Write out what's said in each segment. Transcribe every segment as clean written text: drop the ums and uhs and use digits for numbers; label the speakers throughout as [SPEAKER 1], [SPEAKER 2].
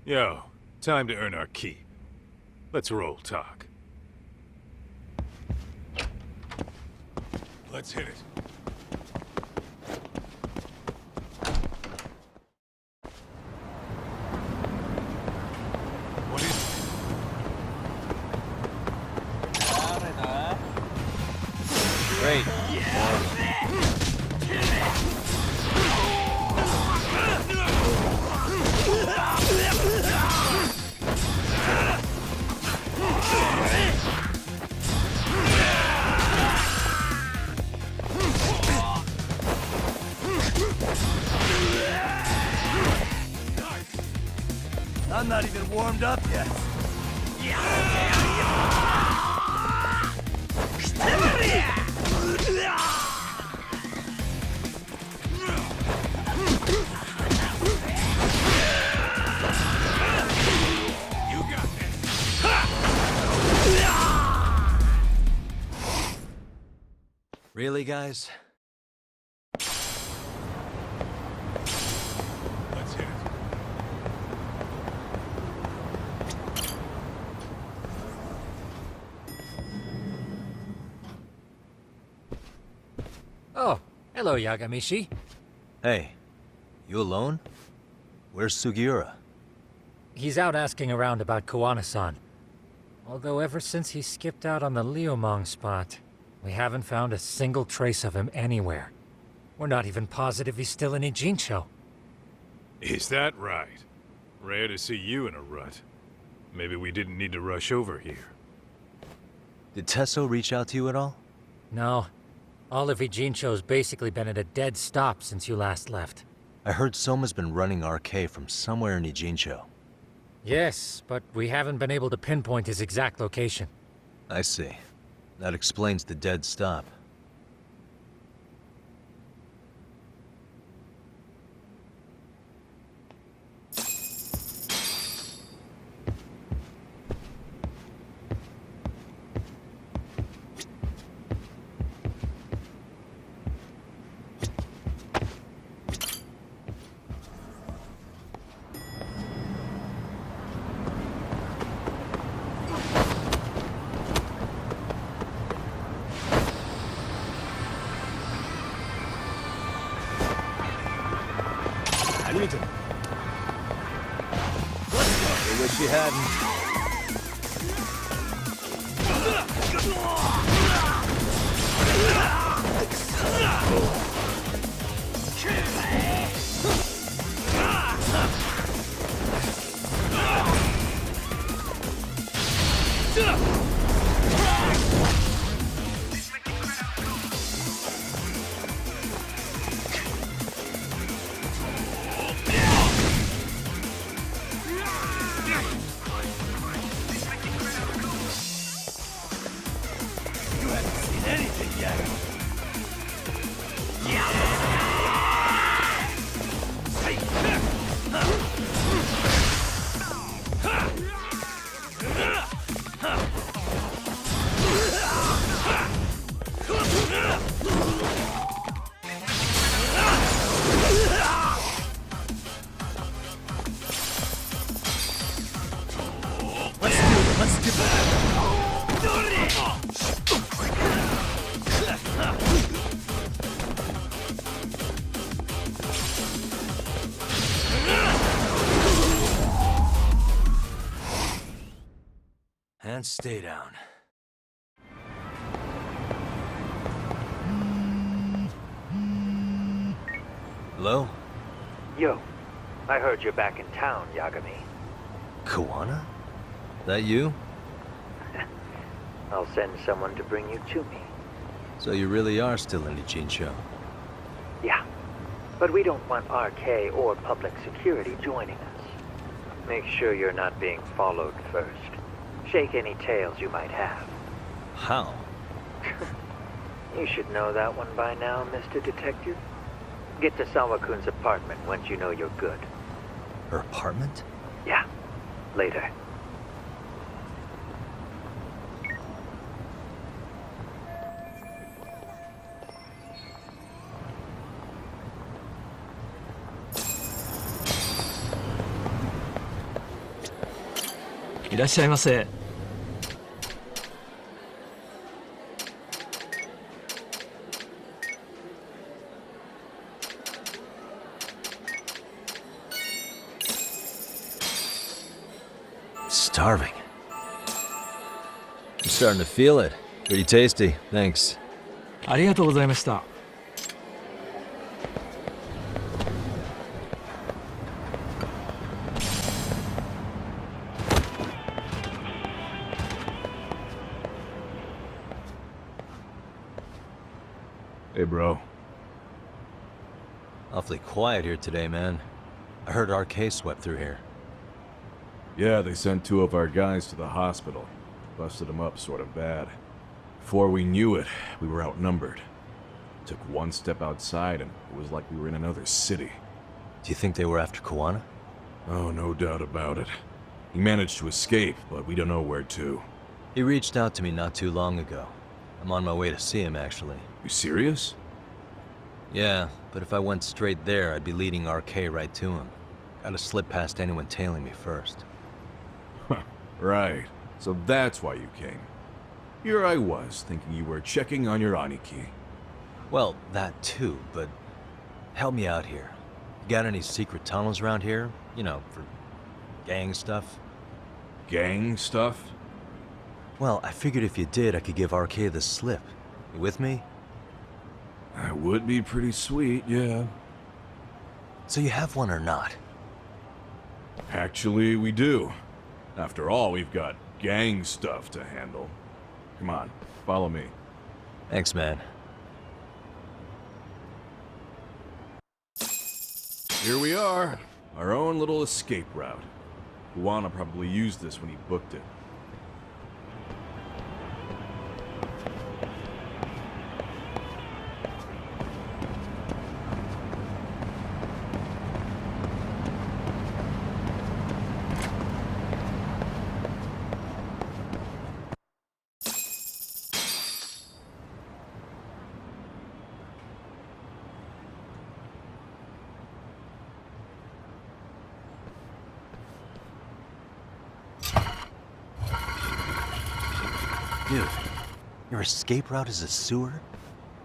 [SPEAKER 1] Yo, time to earn our keep. Let's roll talk. Let's hit it. What is it?
[SPEAKER 2] Great.
[SPEAKER 3] I'm not even warmed up yet.
[SPEAKER 1] You got this.
[SPEAKER 2] Really, guys?
[SPEAKER 1] Let's hit it.
[SPEAKER 4] Oh, hello, Yagamishi.
[SPEAKER 2] Hey, you alone? Where's Sugiura?
[SPEAKER 4] He's out asking around about Koana-san. Although ever since he skipped out on the Liumang spot, we haven't found a single trace of him anywhere. We're not even positive he's still in Ijincho.
[SPEAKER 1] Is that right? Rare to see you in a rut. Maybe we didn't need to rush over here.
[SPEAKER 2] Did Tesso reach out to you at all?
[SPEAKER 4] No. All of Ijincho's basically been at a dead stop since you last left.
[SPEAKER 2] I heard Soma's been running RK from somewhere in Ijincho.
[SPEAKER 4] Yes, but we haven't been able to pinpoint his exact location.
[SPEAKER 2] I see. That explains the dead stop. I wish you hadn't.
[SPEAKER 3] You haven't seen anything yet. Let's do
[SPEAKER 2] And stay down. Hello?
[SPEAKER 5] Yo, I heard you're back in town, Yagami.
[SPEAKER 2] Koana? That you?
[SPEAKER 5] I'll send someone to bring you to me.
[SPEAKER 2] So you really are still in Ijincho?
[SPEAKER 5] Yeah, but we don't want RK or public security joining us. Make sure you're not being followed first. Shake any tails you might have.
[SPEAKER 2] How?
[SPEAKER 5] You should know that one by now, Mr. Detective. Get to Sawa-kun's apartment once you know you're good.
[SPEAKER 2] Her apartment?
[SPEAKER 5] Yeah, later.
[SPEAKER 3] いらっしゃいませ。
[SPEAKER 2] Starving. I'm starting to feel it. Pretty tasty, thanks.
[SPEAKER 3] ありがとうございました。
[SPEAKER 1] Hey, bro.
[SPEAKER 2] Awfully quiet here today, man. I heard RK swept through here.
[SPEAKER 6] Yeah, they sent 2 of our guys to the hospital. Busted them up sort of bad. Before we knew it, we were outnumbered. Took one step outside and it was like we were in another city.
[SPEAKER 2] Do you think they were after Koana?
[SPEAKER 6] Oh, no doubt about it. He managed to escape, but we don't know where to.
[SPEAKER 2] He reached out to me not too long ago. I'm on my way to see him, actually.
[SPEAKER 6] You serious?
[SPEAKER 2] Yeah, but if I went straight there, I'd be leading RK right to him. Gotta slip past anyone tailing me first.
[SPEAKER 6] Right. So that's why you came. Here I was, thinking you were checking on your Aniki.
[SPEAKER 2] Well, that too, but help me out here. You got any secret tunnels around here? You know, for gang stuff?
[SPEAKER 6] Gang stuff?
[SPEAKER 2] Well, I figured if you did, I could give RK the slip. You with me?
[SPEAKER 6] That would be pretty sweet, yeah.
[SPEAKER 2] So you have one or not?
[SPEAKER 6] Actually, we do. After all, we've got gang stuff to handle. Come on, follow me.
[SPEAKER 2] Thanks, man.
[SPEAKER 6] Here we are. Our own little escape route. Koana probably used this when he booked it.
[SPEAKER 2] Dude, your escape route is a sewer?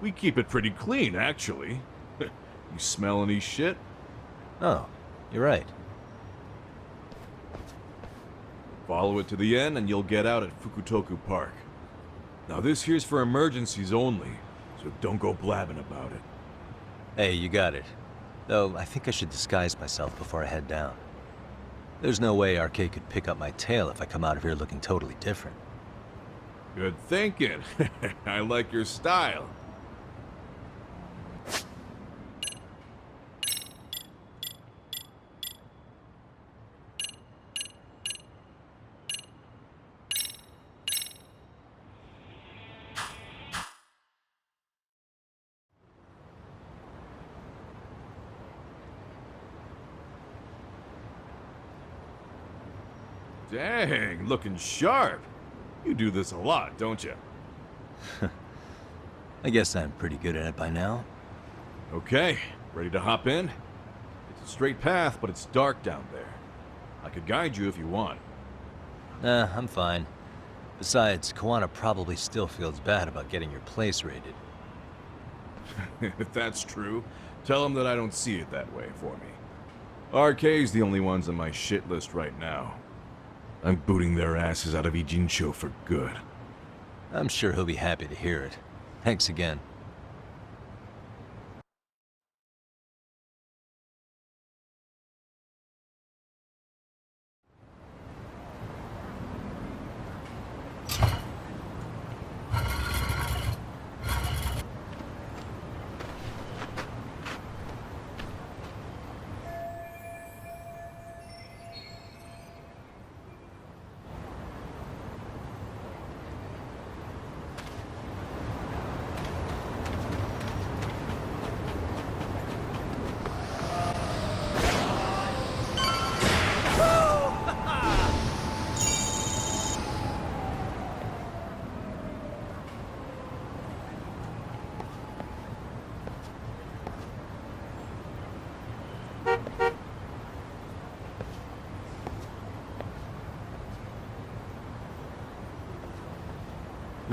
[SPEAKER 6] We keep it pretty clean, actually. You smell any shit?
[SPEAKER 2] Oh, you're right.
[SPEAKER 6] Follow it to the end and you'll get out at Fukutoku Park. Now this here's for emergencies only, so don't go blabbing about it.
[SPEAKER 2] Hey, you got it. Though, I think I should disguise myself before I head down. There's no way RK could pick up my tail if I come out of here looking totally different.
[SPEAKER 6] Good thinking. I like your style. Dang, looking sharp. You do this a lot, don't you?
[SPEAKER 2] I guess I'm pretty good at it by now.
[SPEAKER 6] Okay, ready to hop in? It's a straight path, but it's dark down there. I could guide you if you want.
[SPEAKER 2] Nah, I'm fine. Besides, Koana probably still feels bad about getting your place raided.
[SPEAKER 6] If that's true, tell him that I don't see it that way for me. RK's the only ones on my shit list right now. I'm booting their asses out of Ijincho for good.
[SPEAKER 2] I'm sure he'll be happy to hear it. Thanks again.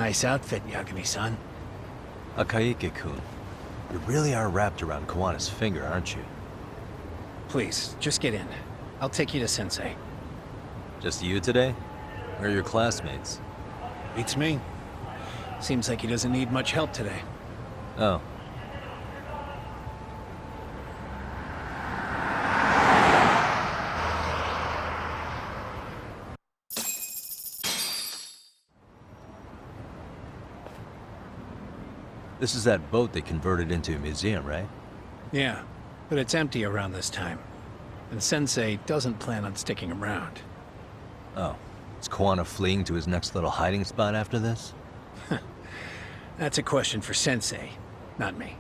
[SPEAKER 7] Nice outfit, Yagami-san.
[SPEAKER 2] Akaike-kun, you really are wrapped around Kawana's finger, aren't you?
[SPEAKER 7] Please, just get in. I'll take you to Sensei.
[SPEAKER 2] Just you today? Where are your classmates?
[SPEAKER 7] Beats me. Seems like he doesn't need much help today.
[SPEAKER 2] Oh. This is that boat they converted into a museum, right?
[SPEAKER 7] Yeah, but it's empty around this time. And Sensei doesn't plan on sticking around.
[SPEAKER 2] Oh. Is Kawana fleeing to his next little hiding spot after this?
[SPEAKER 7] That's a question for Sensei, not me.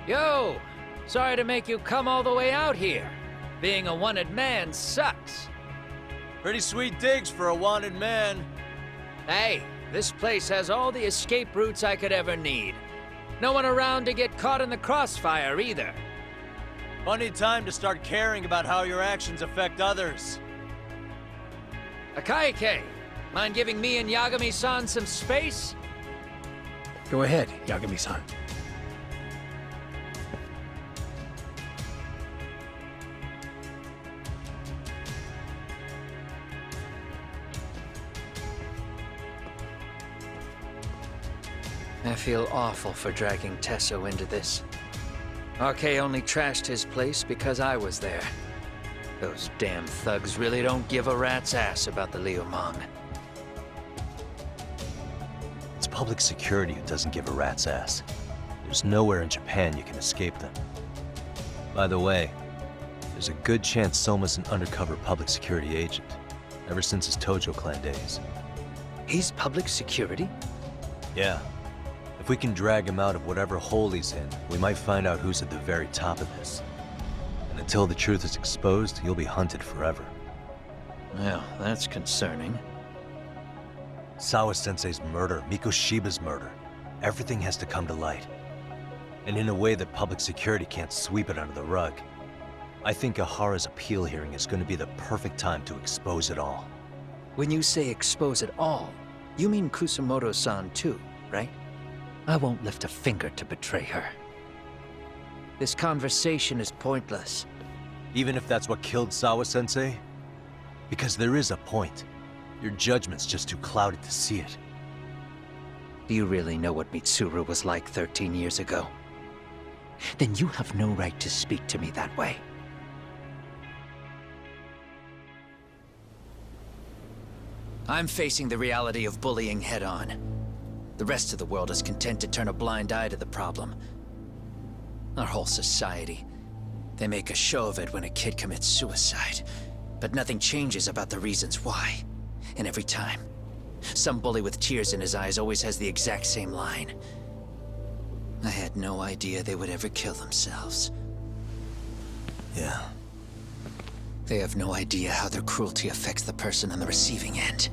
[SPEAKER 8] Yo! Sorry to make you come all the way out here. Being a wanted man sucks.
[SPEAKER 2] Pretty sweet digs for a wanted man.
[SPEAKER 8] Hey, this place has all the escape routes I could ever need. No one around to get caught in the crossfire either.
[SPEAKER 2] Funny time to start caring about how your actions affect others.
[SPEAKER 8] Akaike, mind giving me and Yagami-san some space?
[SPEAKER 7] Go ahead, Yagami-san.
[SPEAKER 8] I feel awful for dragging Tesso into this. RK only trashed his place because I was there. Those damn thugs really don't give a rat's ass about the Liumang.
[SPEAKER 2] It's public security who doesn't give a rat's ass. There's nowhere in Japan you can escape them. By the way, there's a good chance Soma's an undercover public security agent, ever since his Tojo clan days.
[SPEAKER 8] He's public security?
[SPEAKER 2] Yeah. If we can drag him out of whatever hole he's in, we might find out who's at the very top of this. And until the truth is exposed, he'll be hunted forever.
[SPEAKER 8] Well, that's concerning.
[SPEAKER 2] Sawa-sensei's murder, Mikoshiba's murder. Everything has to come to light. And in a way that public security can't sweep it under the rug. I think Ahara's appeal hearing is going to be the perfect time to expose it all.
[SPEAKER 8] When you say expose it all, you mean Kusumoto-san too, right? I won't lift a finger to betray her. This conversation is pointless.
[SPEAKER 2] Even if that's what killed Sawa-sensei? Because there is a point. Your judgment's just too clouded to see it.
[SPEAKER 8] Do you really know what Mitsuru was like 13 years ago? Then you have no right to speak to me that way. I'm facing the reality of bullying head-on. The rest of the world is content to turn a blind eye to the problem. Our whole society. They make a show of it when a kid commits suicide. But nothing changes about the reasons why. And every time, some bully with tears in his eyes always has the exact same line. I had no idea they would ever kill themselves.
[SPEAKER 2] Yeah.
[SPEAKER 8] They have no idea how their cruelty affects the person on the receiving end.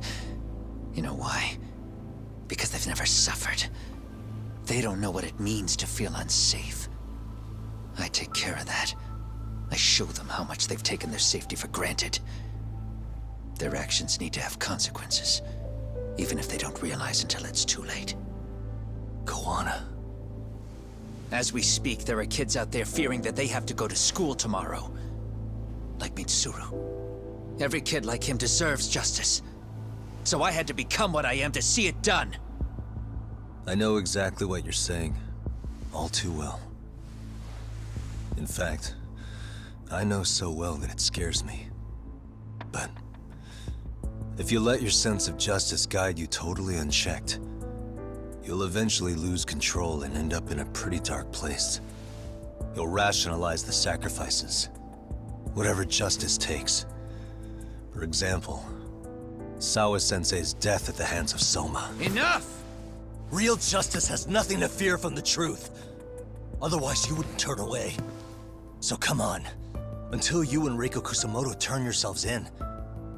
[SPEAKER 8] You know why? Because they've never suffered. They don't know what it means to feel unsafe. I take care of that. I show them how much they've taken their safety for granted. Their actions need to have consequences, even if they don't realize until it's too late.
[SPEAKER 2] Kawana.
[SPEAKER 8] As we speak, there are kids out there fearing that they have to go to school tomorrow. Like Mitsuru. Every kid like him deserves justice. So I had to become what I am to see it done.
[SPEAKER 2] I know exactly what you're saying. All too well. In fact, I know so well that it scares me. But if you let your sense of justice guide you totally unchecked, you'll eventually lose control and end up in a pretty dark place. You'll rationalize the sacrifices. Whatever justice takes. For example, Sawa-sensei's death at the hands of Soma.
[SPEAKER 8] Enough!
[SPEAKER 2] Real justice has nothing to fear from the truth. Otherwise, you wouldn't turn away. So come on. Until you and Reiko Kusamoto turn yourselves in,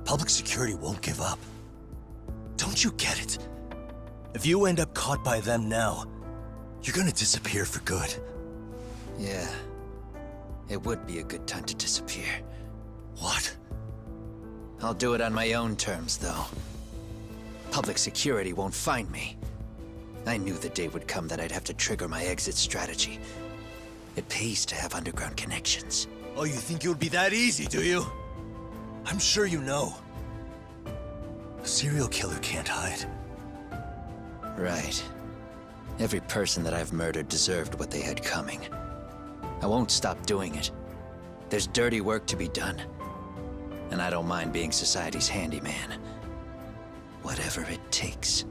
[SPEAKER 2] Public security won't give up. Don't you get it? If you end up caught by them now, you're gonna disappear for good.
[SPEAKER 8] Yeah. It would be a good time to disappear.
[SPEAKER 2] What?
[SPEAKER 8] I'll do it on my own terms, though. Public security won't find me. I knew the day would come that I'd have to trigger my exit strategy. It pays to have underground connections.
[SPEAKER 2] Oh, you think it would be that easy, do you? I'm sure you know. A serial killer can't hide.
[SPEAKER 8] Right. Every person that I've murdered deserved what they had coming. I won't stop doing it. There's dirty work to be done. And I don't mind being society's handyman. Whatever it takes.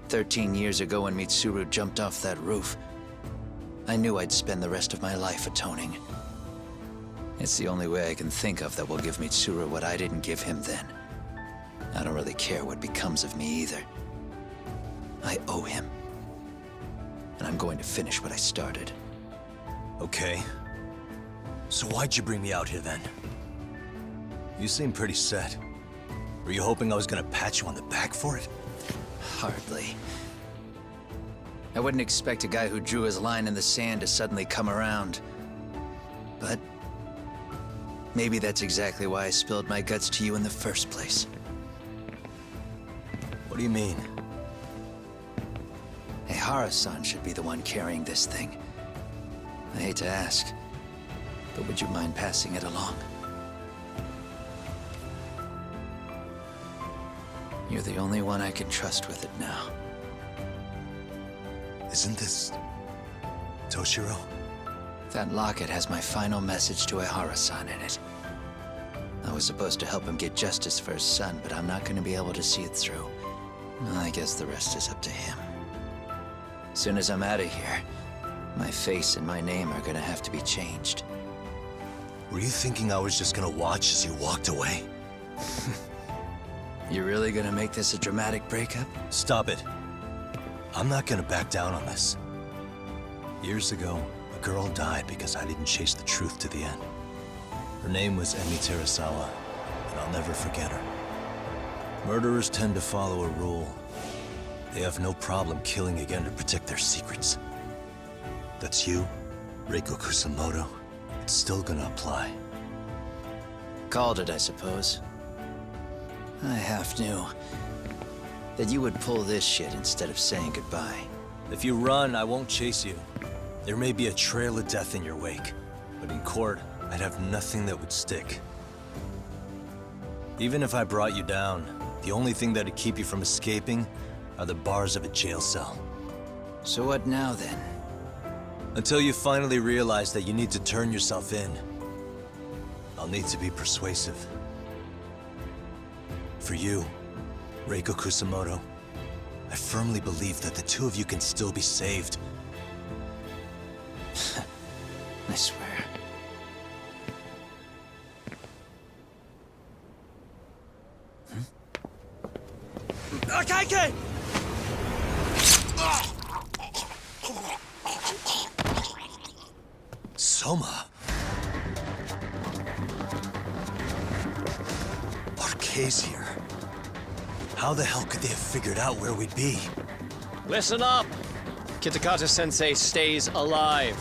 [SPEAKER 8] 13 years ago when Mitsuru jumped off that roof, I knew I'd spend the rest of my life atoning. It's the only way I can think of that will give Mitsuru what I didn't give him then. I don't really care what becomes of me either. I owe him. And I'm going to finish what I started.
[SPEAKER 2] Okay. So why'd you bring me out here then? You seem pretty set. Were you hoping I was gonna pat you on the back for it?
[SPEAKER 8] Hardly. I wouldn't expect a guy who drew his line in the sand to suddenly come around. But maybe that's exactly why I spilled my guts to you in the first place.
[SPEAKER 2] What do you mean?
[SPEAKER 8] Ehara-san should be the one carrying this thing. I hate to ask, but would you mind passing it along? You're the only one I can trust with it now.
[SPEAKER 2] Isn't this... Toshiro?
[SPEAKER 8] That locket has my final message to Ehara-san in it. I was supposed to help him get justice for his son, but I'm not going to be able to see it through. I guess the rest is up to him. As soon as I'm out of here, my face and my name are gonna have to be changed.
[SPEAKER 2] Were you thinking I was just gonna watch as you walked away?
[SPEAKER 8] You really gonna make this a dramatic breakup?
[SPEAKER 2] Stop it. I'm not gonna back down on this. Years ago, a girl died because I didn't chase the truth to the end. Her name was Emi Terasawa, and I'll never forget her. Murderers tend to follow a rule. They have no problem killing again to protect their secrets. That's you, Reiko Kusamoto. It's still gonna apply.
[SPEAKER 8] Called it, I suppose. I half knew that you would pull this shit instead of saying goodbye.
[SPEAKER 2] If you run, I won't chase you. There may be a trail of death in your wake, but in court, I'd have nothing that would stick. Even if I brought you down, the only thing that'd keep you from escaping are the bars of a jail cell.
[SPEAKER 8] So what now, then?
[SPEAKER 2] Until you finally realize that you need to turn yourself in, I'll need to be persuasive. For you, Reiko Kusamoto, I firmly believe that the two of you can still be saved.
[SPEAKER 8] I swear.
[SPEAKER 2] Akaike! Soma. Arcay's here. How the hell could they have figured out where we'd be?
[SPEAKER 9] Listen up! Kitakata-sensei stays alive.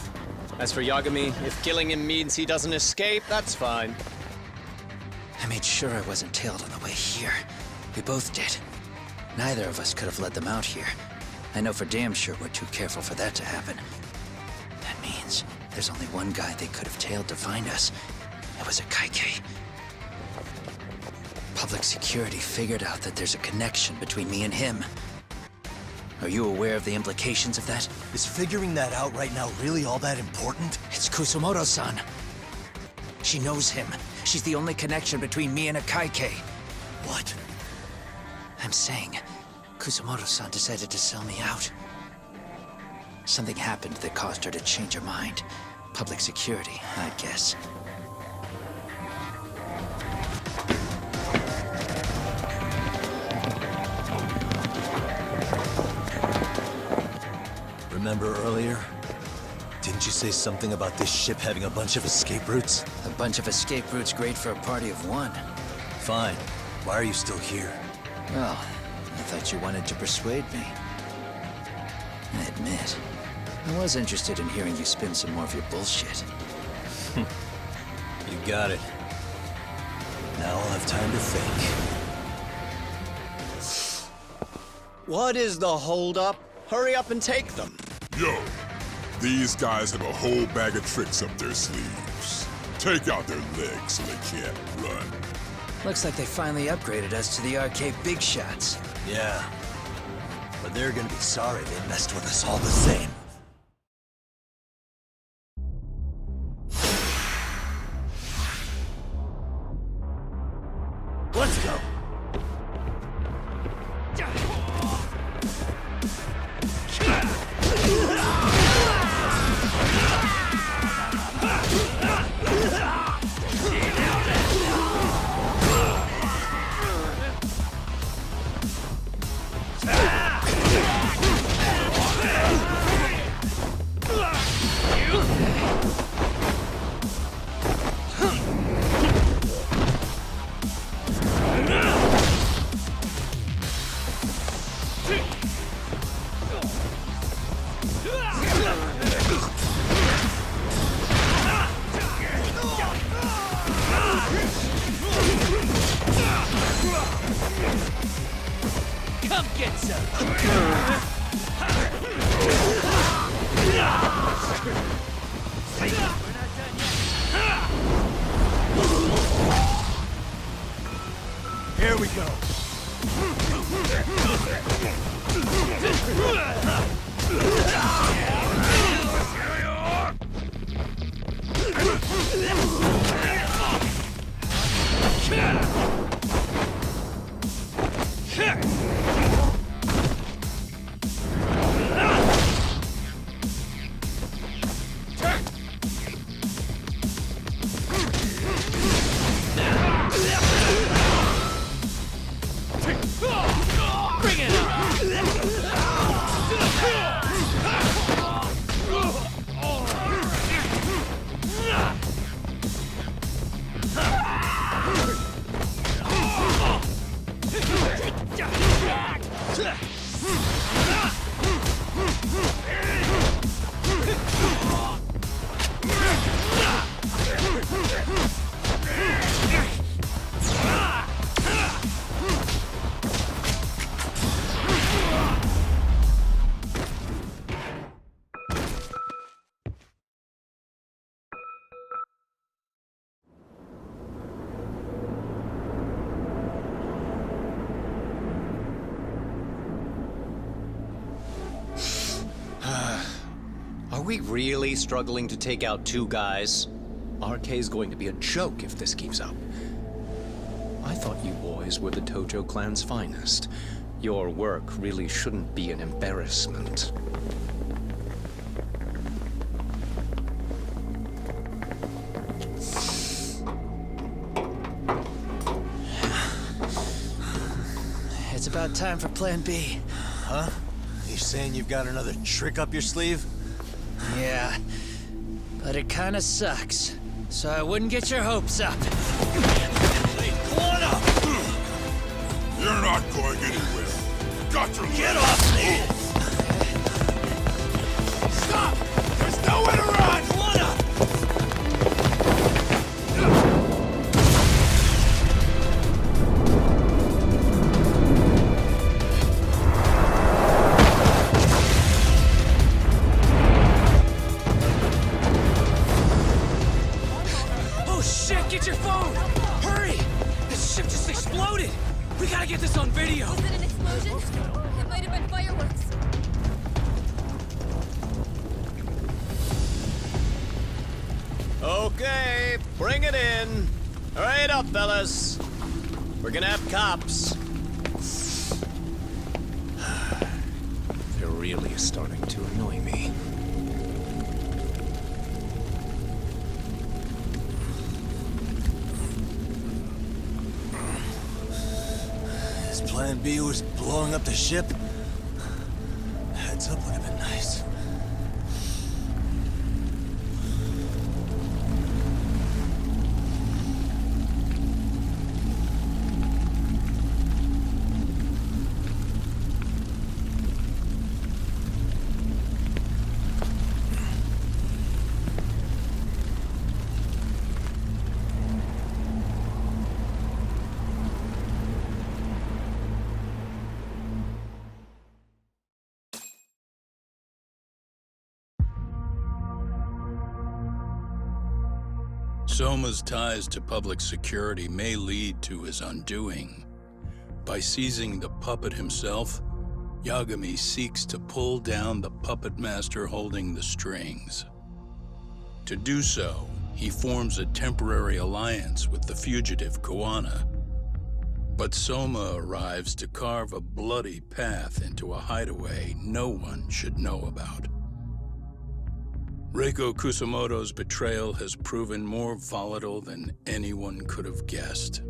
[SPEAKER 9] As for Yagami, if killing him means he doesn't escape, that's fine.
[SPEAKER 8] I made sure I wasn't tailed on the way here. We both did. Neither of us could have led them out here. I know for damn sure we're too careful for that to happen. That means there's only one guy they could have tailed to find us. It was a Kaike. Public security figured out that there's a connection between me and him. Are you aware of the implications of that?
[SPEAKER 2] Is figuring that out right now really all that important?
[SPEAKER 8] It's Kusumoto-san. She knows him. She's the only connection between me and a Kaike.
[SPEAKER 2] What?
[SPEAKER 8] I'm saying, Kusumoto-san decided to sell me out. Something happened that caused her to change her mind. Public security, I'd guess.
[SPEAKER 2] Remember earlier? Did Didn't you say something about this ship having a bunch of escape routes?
[SPEAKER 8] A bunch of escape routes great for a party of one.
[SPEAKER 2] Fine. Why are you still here?
[SPEAKER 8] Well, I thought you wanted to persuade me. I admit, I was interested in hearing you spin some more of your bullshit.
[SPEAKER 2] You got it. Now I'll have time to think.
[SPEAKER 9] What is the holdup? Hurry up and take them.
[SPEAKER 10] Yo, these guys have a whole bag of tricks up their sleeves. Take out their legs so they can't run.
[SPEAKER 8] Looks like they finally upgraded us to the arcade big shots.
[SPEAKER 2] Yeah. But they're gonna be sorry they messed with us all the same. Let's go.
[SPEAKER 11] Come get some!
[SPEAKER 2] Here we go.
[SPEAKER 11] Bring it on!
[SPEAKER 9] Are we really struggling to take out two guys? RK's going to be a joke if this keeps up. I thought you boys were the Tojo clan's finest. Your work really shouldn't be an embarrassment.
[SPEAKER 8] It's about time for Plan B.
[SPEAKER 2] Huh? You saying you've got another trick up your sleeve?
[SPEAKER 8] Yeah, but it kinda sucks. So I wouldn't get your hopes up.
[SPEAKER 10] You're not going anywhere. Got your
[SPEAKER 2] Get off me!
[SPEAKER 10] Stop! There's nowhere to run!
[SPEAKER 2] One up!
[SPEAKER 11] Oh shit, get your phone! Hurry! This ship just exploded! We gotta get this on video!
[SPEAKER 12] Was it an explosion? It might have been fireworks.
[SPEAKER 9] Okay, bring it in. Hurry it up, fellas. We're gonna have cops.
[SPEAKER 2] They're really starting to annoy me. His plan B was blowing up the ship. Heads up would have been nice.
[SPEAKER 13] Soma's ties to public security may lead to his undoing. By seizing the puppet himself, Yagami seeks to pull down the puppet master holding the strings. To do so, he forms a temporary alliance with the fugitive Kuwana. But Soma arrives to carve a bloody path into a hideaway no one should know about. Reiko Kusamoto's betrayal has proven more volatile than anyone could have guessed.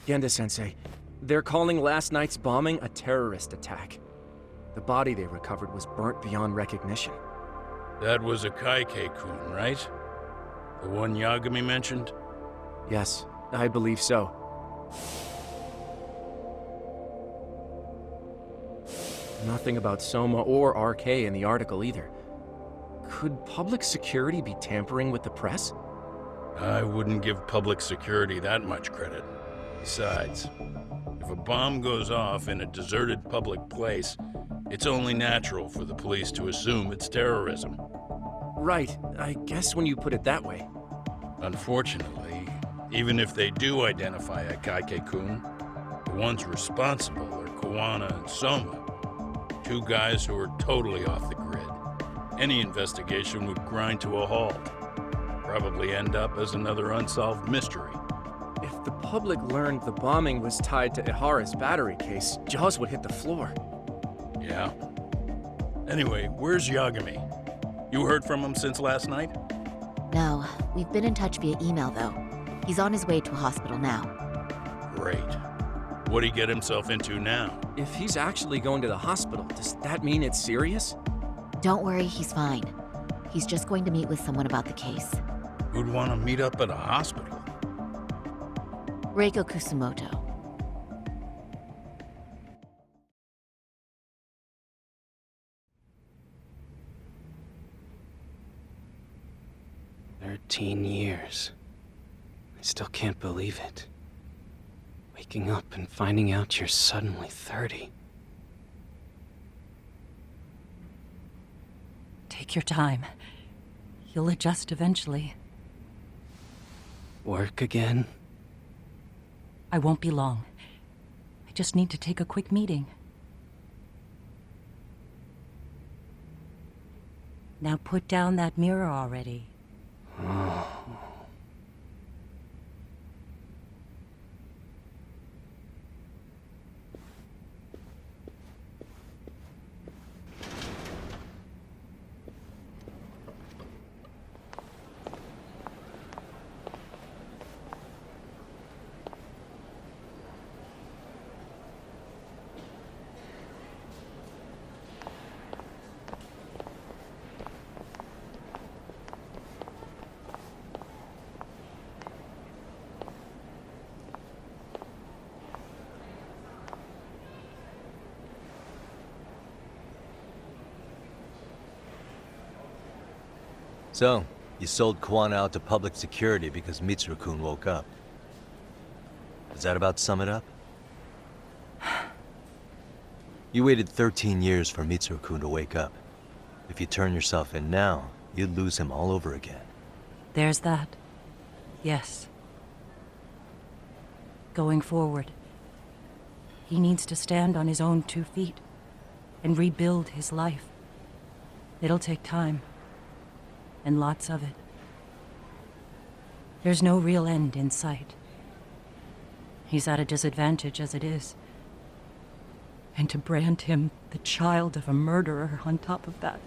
[SPEAKER 14] Genda-sensei, they're calling last night's bombing a terrorist attack. The body they recovered was burnt beyond recognition.
[SPEAKER 13] That was a Kaike-kun, right? The one Yagami mentioned?
[SPEAKER 14] Yes, I believe so. Nothing about Soma or RK in the article either. Could public security be tampering with the press?
[SPEAKER 13] I wouldn't give public security that much credit. Besides, if a bomb goes off in a deserted public place, it's only natural for the police to assume it's terrorism.
[SPEAKER 14] Right, I guess when you put it that way.
[SPEAKER 13] Unfortunately, even if they do identify a Kaike-kun, the ones responsible are Kuwana and Soma, two guys who are totally off the grid. Any investigation would grind to a halt, probably end up as another unsolved mystery.
[SPEAKER 14] If the public learned the bombing was tied to Ihara's battery case, jaws would hit the floor.
[SPEAKER 13] Yeah. Anyway, where's Yagami? You heard from him since last night?
[SPEAKER 15] No, we've been in touch via email though. He's on his way to a hospital now.
[SPEAKER 13] Great. What'd he get himself into now?
[SPEAKER 14] If he's actually going to the hospital, does that mean it's serious?
[SPEAKER 15] Don't worry, he's fine. He's just going to meet with someone about the case.
[SPEAKER 13] Who'd want to meet up at a hospital?
[SPEAKER 15] Reiko Kusumoto.
[SPEAKER 16] "13 years. I still can't believe it. Waking up and finding out you're suddenly 30.
[SPEAKER 17] Take your time. You'll adjust eventually.
[SPEAKER 16] Work again?
[SPEAKER 17] I won't be long. I just need to take a quick meeting. Now put down that mirror already.
[SPEAKER 16] Oh.
[SPEAKER 2] So, you sold Kuwana out to public security because Mitsuru-kun woke up. Does that about sum it up? You waited 13 years for Mitsuru-kun to wake up. If you turn yourself in now, you'd lose him all over again.
[SPEAKER 17] There's that. Yes. Going forward, he needs to stand on his own 2 feet and rebuild his life. It'll take time. And lots of it. There's no real end in sight. He's at a disadvantage as it is. And to brand him the child of a murderer on top of that,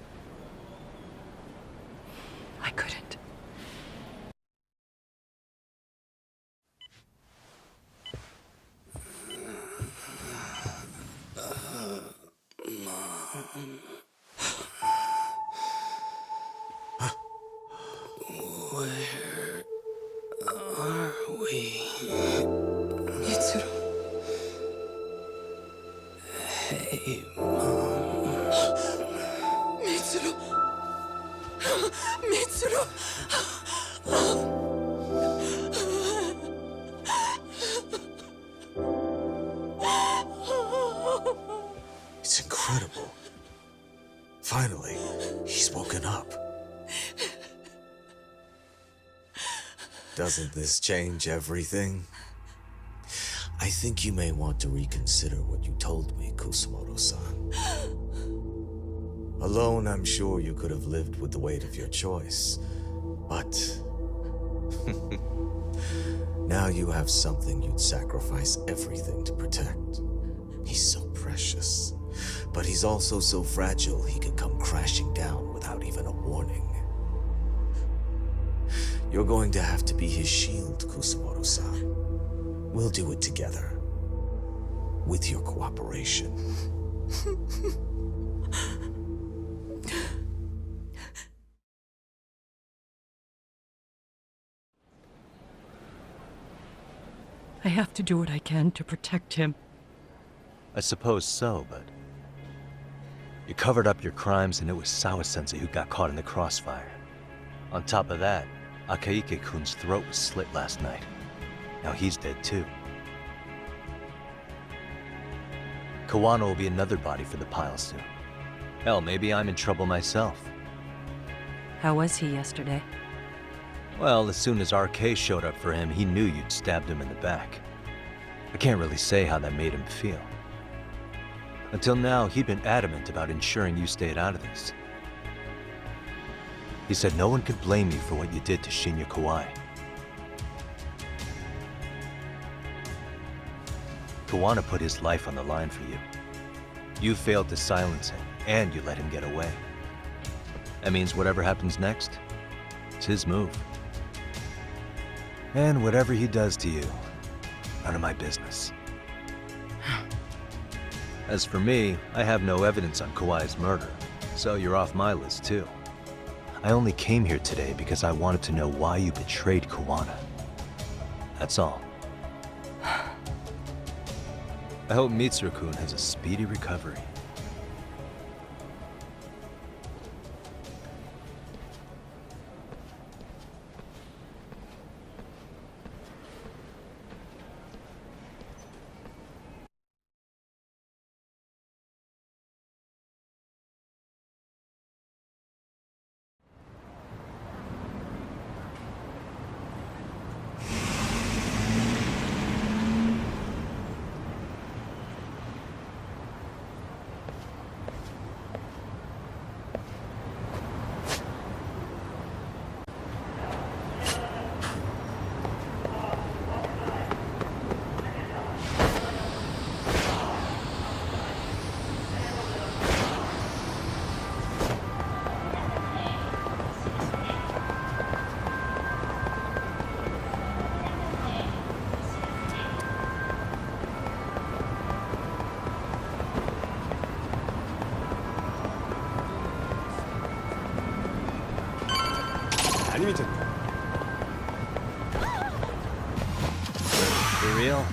[SPEAKER 17] I couldn't.
[SPEAKER 11] Where are we? Mitsuru. Mitsuru!
[SPEAKER 18] It's incredible. Finally, he's woken up. Doesn't this change everything? I think you may want to reconsider what you told me, Kusumoto-san. Alone, I'm sure you could have lived with the weight of your choice, but now you have something you'd sacrifice everything to protect. He's so precious, but he's also so fragile he can come crashing down without even a warning. You're going to have to be his shield, Kusumoto-san. We'll do it together. With your cooperation.
[SPEAKER 17] I have to do what I can to protect him.
[SPEAKER 2] I suppose so, but... You covered up your crimes and it was Sawa-sensei who got caught in the crossfire. On top of that, Akaike-kun's throat was slit last night. Now he's dead too. Kawano will be another body for the pile soon. Hell, maybe I'm in trouble myself.
[SPEAKER 17] How was he yesterday?
[SPEAKER 2] Well, as soon as RK showed up for him, he knew you'd stabbed him in the back. I can't really say how that made him feel. Until now, he'd been adamant about ensuring you stayed out of this. He said no one could blame you for what you did to Shinya Kawai. Kawana put his life on the line for you. You failed to silence him, and you let him get away. That means whatever happens next, it's his move. And whatever he does to you, none of my business. As for me, I have no evidence on Kawai's murder, so you're off my list too. I only came here today because I wanted to know why you betrayed Kawana. That's all. I hope Mitsuru-kun has a speedy recovery. For real?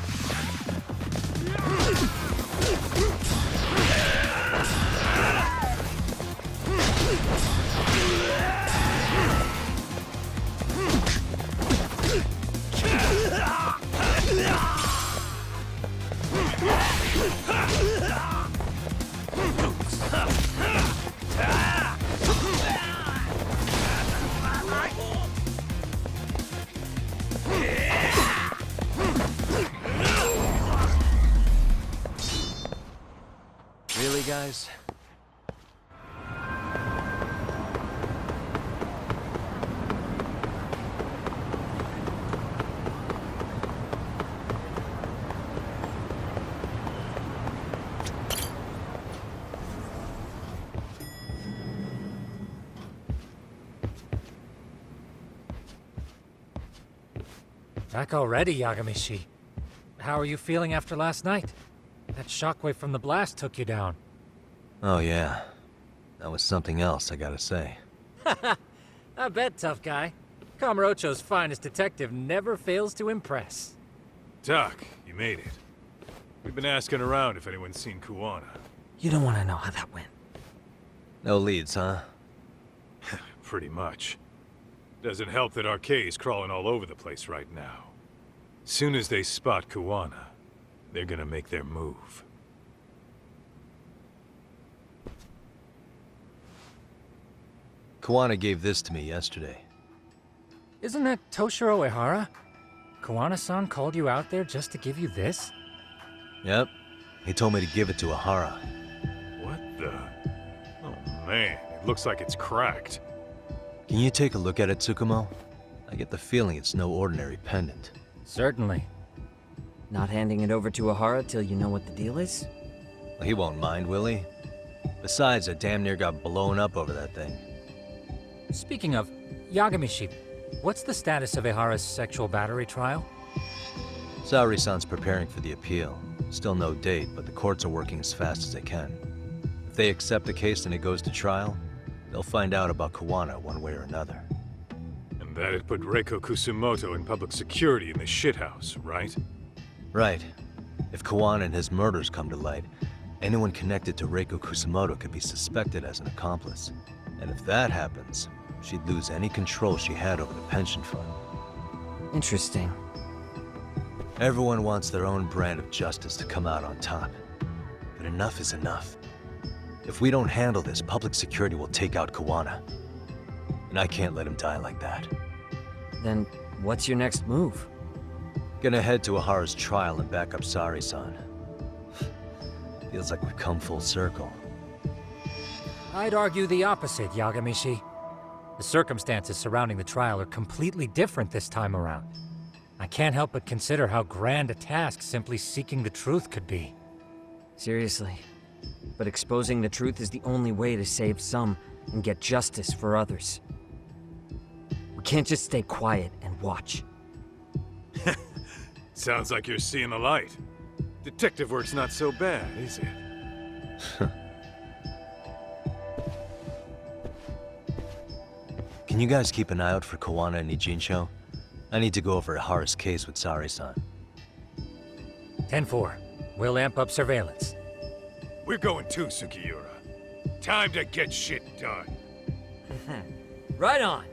[SPEAKER 2] Really, guys?
[SPEAKER 4] Back already, Yagamishi. How are you feeling after last night? That shockwave from the blast took you down.
[SPEAKER 2] Oh yeah. That was something else, I gotta say.
[SPEAKER 4] I bet, tough guy. Kamurocho's finest detective never fails to impress.
[SPEAKER 1] Doc, you made it. We've been asking around if anyone's seen Kuwana.
[SPEAKER 11] You don't want to know how that went.
[SPEAKER 2] No leads, huh?
[SPEAKER 1] pretty much. Doesn't help that Arcay's crawling all over the place right now. Soon as they spot Kuwana, they're gonna make their move.
[SPEAKER 2] Kuwana gave this to me yesterday.
[SPEAKER 4] Isn't that Toshiro Ehara? Kuwana-san called you out there just to give you this?
[SPEAKER 2] Yep. He told me to give it to Ehara.
[SPEAKER 1] What the? Oh man, it looks like it's cracked.
[SPEAKER 2] Can you take a look at it, Tsukumo? I get the feeling it's no ordinary pendant.
[SPEAKER 4] Certainly.
[SPEAKER 19] Not handing it over to Ehara till you know what the deal is?
[SPEAKER 2] Well, he won't mind, will he? Besides, I damn near got blown up over that thing.
[SPEAKER 4] Speaking of, Yagami-shi, what's the status of Ehara's sexual battery trial?
[SPEAKER 2] Saori-san's preparing for the appeal. Still no date, but the courts are working as fast as they can. If they accept the case and it goes to trial, they'll find out about Kuwana one way or another.
[SPEAKER 1] And that'd put Reiko Kusumoto in public security in the shithouse, right?
[SPEAKER 2] Right. If Kuwana and his murders come to light, anyone connected to Reiko Kusumoto could be suspected as an accomplice. And if that happens, she'd lose any control she had over the pension fund.
[SPEAKER 19] Interesting.
[SPEAKER 2] Everyone wants their own brand of justice to come out on top. But enough is enough. If we don't handle this, public security will take out Kuwana. And I can't let him die like that.
[SPEAKER 19] Then, what's your next move?
[SPEAKER 2] Gonna head to Ehara's trial and back up Saori-san. Feels like we've come full circle.
[SPEAKER 4] I'd argue the opposite, Yagami-shi. The circumstances surrounding the trial are completely different this time around. I can't help but consider how grand a task simply seeking the truth could be.
[SPEAKER 19] Seriously. But exposing the truth is the only way to save some and get justice for others. We can't just stay quiet and watch.
[SPEAKER 1] Sounds like you're seeing the light. Detective work's not so bad, is it?
[SPEAKER 2] Can you guys keep an eye out for Kuwana and Ijincho? I need to go over Ehara's case with Saori-san.
[SPEAKER 4] 10-4. We'll amp up surveillance.
[SPEAKER 1] We're going too, Sugiura. Time to get shit done.
[SPEAKER 19] Right on.